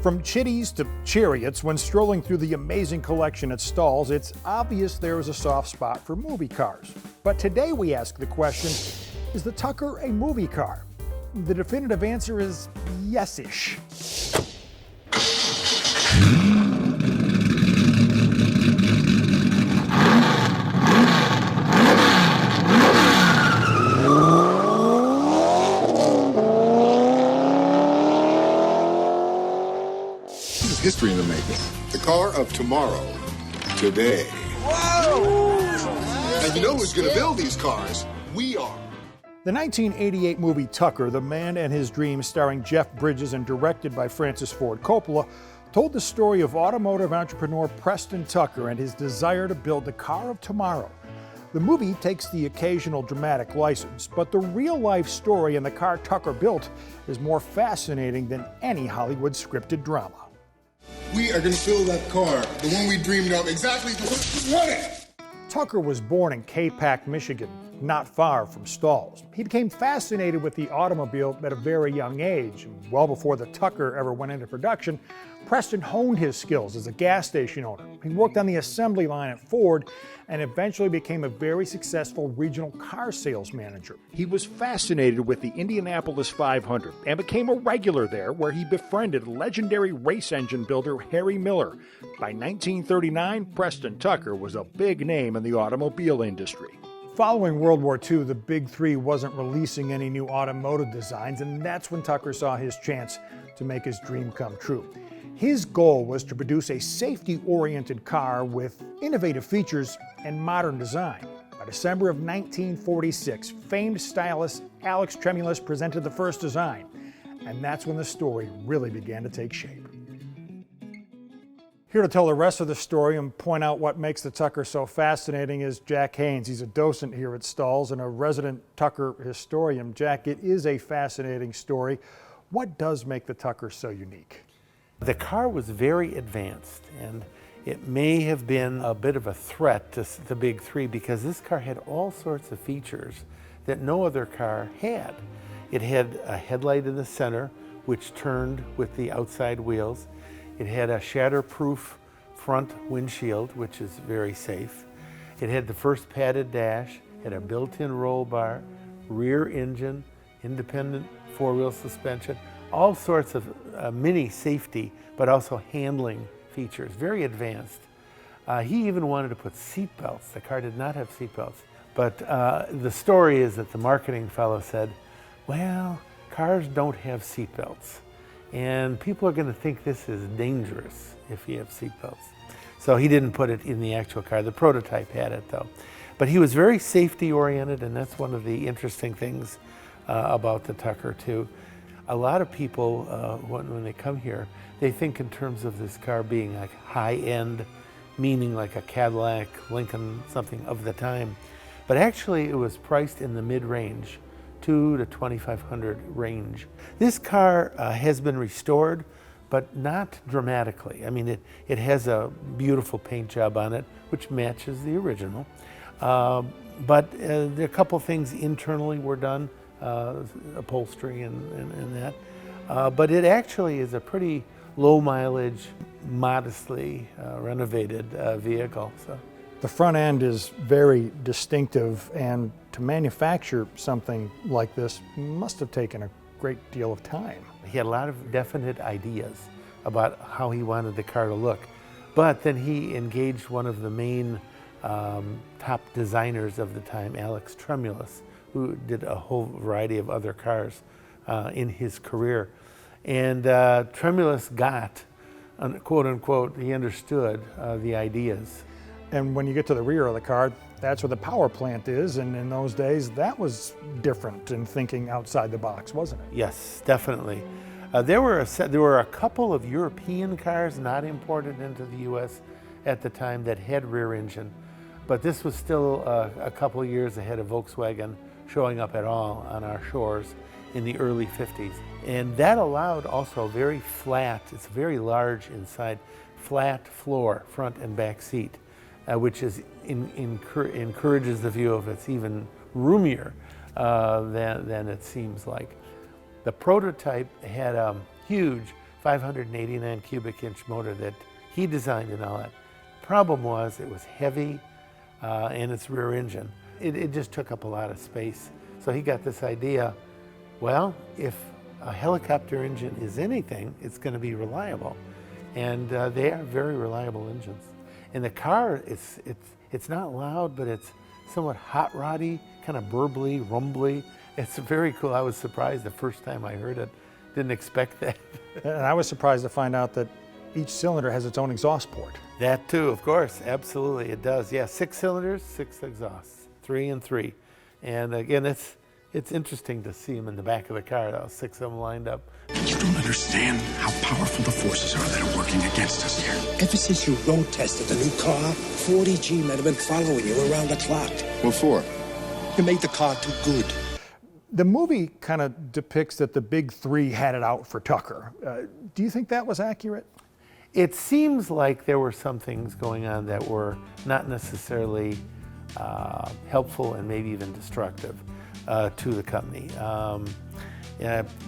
From chitties to chariots, when strolling through the amazing collection at Stahls, it's obvious there is a soft spot for movie cars. But today we ask the question, is the Tucker a movie car? The definitive answer is yes-ish. History in the making. The car of tomorrow, today. Whoa! And you know who's going to build these cars? We are. The 1988 movie Tucker, The Man and His Dream, starring Jeff Bridges and directed by Francis Ford Coppola, told the story of automotive entrepreneur Preston Tucker and his desire to build the car of tomorrow. The movie takes the occasional dramatic license, but the real-life story in the car Tucker built is more fascinating than any Hollywood scripted drama. We are going to build that car, the one we dreamed of, exactly the one we wanted. Tucker was born in Capac, Michigan, not far from Stahls. He became fascinated with the automobile at a very young age. Well before the Tucker ever went into production, Preston honed his skills as a gas station owner. He worked on the assembly line at Ford and eventually became a very successful regional car sales manager. He was fascinated with the Indianapolis 500 and became a regular there, where he befriended legendary race engine builder Harry Miller. By 1939, Preston Tucker was a big name in the automobile industry. Following World War II, the Big Three wasn't releasing any new automotive designs, and that's when Tucker saw his chance to make his dream come true. His goal was to produce a safety-oriented car with innovative features and modern design. By December of 1946, famed stylist Alex Tremulous presented the first design, and that's when the story really began to take shape. Here to tell the rest of the story and point out what makes the Tucker so fascinating is Jack Haynes. He's a docent here at Stahls and a resident Tucker historian. Jack, it is a fascinating story. What does make the Tucker so unique? The car was very advanced, and it may have been a bit of a threat to the Big Three because this car had all sorts of features that no other car had. It had a headlight in the center, which turned with the outside wheels. It had a shatterproof front windshield, which is very safe. It had the first padded dash, had a built-in roll bar, rear engine, independent four-wheel suspension, all sorts of mini safety, but also handling features, very advanced. He even wanted to put seat belts. The car did not have seat belts. But the story is that the marketing fellow said, well, cars don't have seat belts, and people are going to think this is dangerous if you have seat belts. So he didn't put it in the actual car. The prototype had it, though. But he was very safety oriented, and that's one of the interesting things about the Tucker, too. A lot of people, when they come here, they think in terms of this car being like high-end, meaning like a Cadillac, Lincoln, something of the time. But actually, it was priced in the mid-range, $2,000 to $2,500 range. This car has been restored, but not dramatically. I mean, it has a beautiful paint job on it, which matches the original. But there are a couple things internally were done, upholstery and that. But it actually is a pretty low mileage, modestly renovated vehicle. So. The front end is very distinctive, and to manufacture something like this must have taken a great deal of time. He had a lot of definite ideas about how he wanted the car to look. But then he engaged one of the main top designers of the time, Alex Tremulous, who did a whole variety of other cars in his career. And Tremulous got, quote unquote, he understood the ideas. And when you get to the rear of the car, that's where the power plant is, and in those days that was different in thinking outside the box, wasn't it? Yes, definitely. There were a couple of European cars not imported into the U.S. at the time that had rear engine, but this was still a couple of years ahead of Volkswagen showing up at all on our shores in the early 50s. And that allowed also very flat, it's very large inside, flat floor, front and back seat, which is encourages the view of it's even roomier than it seems like. The prototype had a huge 589 cubic inch motor that he designed and all that. Problem was it was heavy and its rear engine. It just took up a lot of space. So he got this idea, well, if a helicopter engine is anything, it's going to be reliable. And they are very reliable engines. And the car, it's not loud, but it's somewhat hot roddy, kind of burbly, rumbly. It's very cool. I was surprised the first time I heard it. Didn't expect that. And I was surprised to find out that each cylinder has its own exhaust port. That too, of course, absolutely, it does. Yeah, 6 cylinders, 6 exhausts, 3 and 3. And again, it's interesting to see them in the back of the car, those 6 of them lined up. You don't understand how powerful the forces are that are working against us here. Ever since you road tested the new car, 40G men have been following you around the clock. What for? You made the car too good. The movie kind of depicts that the big three had it out for Tucker. Do you think that was accurate? It seems like there were some things going on that were not necessarily helpful and maybe even destructive to the company.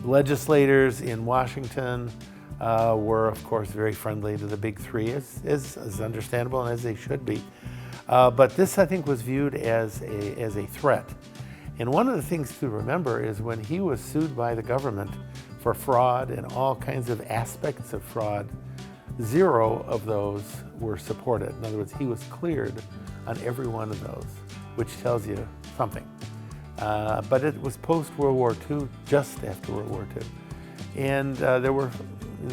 Legislators in Washington were, of course, very friendly to the big three, as understandable and as they should be. But this, I think, was viewed as a threat. And one of the things to remember is when he was sued by the government for fraud and all kinds of aspects of fraud, 0 of those were supported. In other words, he was cleared on every one of those, which tells you something. But it was post-World War II, just after World War II. And there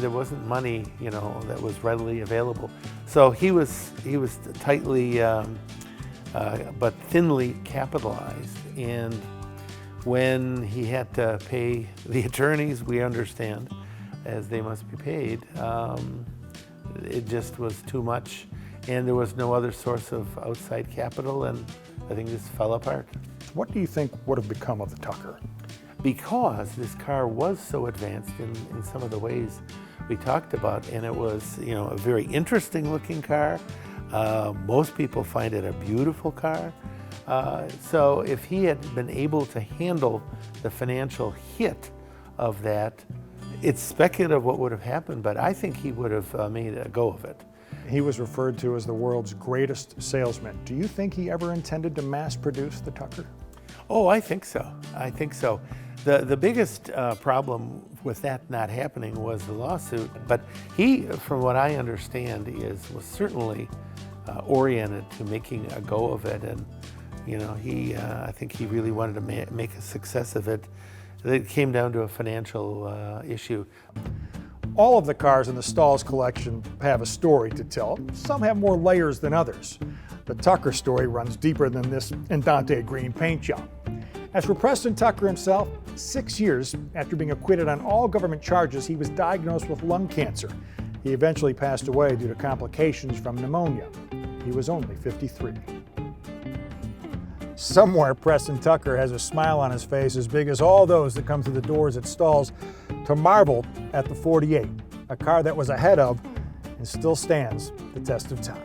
wasn't money, that was readily available. So he was tightly but thinly capitalized. And when he had to pay the attorneys, we understand, as they must be paid, it just was too much. And there was no other source of outside capital, and I think this fell apart. What do you think would have become of the Tucker? Because this car was so advanced in some of the ways we talked about, and it was, a very interesting looking car. Most people find it a beautiful car. So if he had been able to handle the financial hit of that, it's speculative what would have happened, but I think he would have made a go of it. He was referred to as the world's greatest salesman. Do you think he ever intended to mass produce the Tucker? Oh, I think so. I think so. The biggest problem with that not happening was the lawsuit, but he, from what I understand, was certainly oriented to making a go of it, and I think he really wanted to make a success of it. It came down to a financial issue. All of the cars in the Stahls collection have a story to tell. Some have more layers than others. The Tucker story runs deeper than this Andante green paint job. As for Preston Tucker himself, 6 years after being acquitted on all government charges, he was diagnosed with lung cancer. He eventually passed away due to complications from pneumonia. He was only 53. Somewhere, Preston Tucker has a smile on his face as big as all those that come through the doors at Stahls to marvel at the 48, a car that was ahead of and still stands the test of time.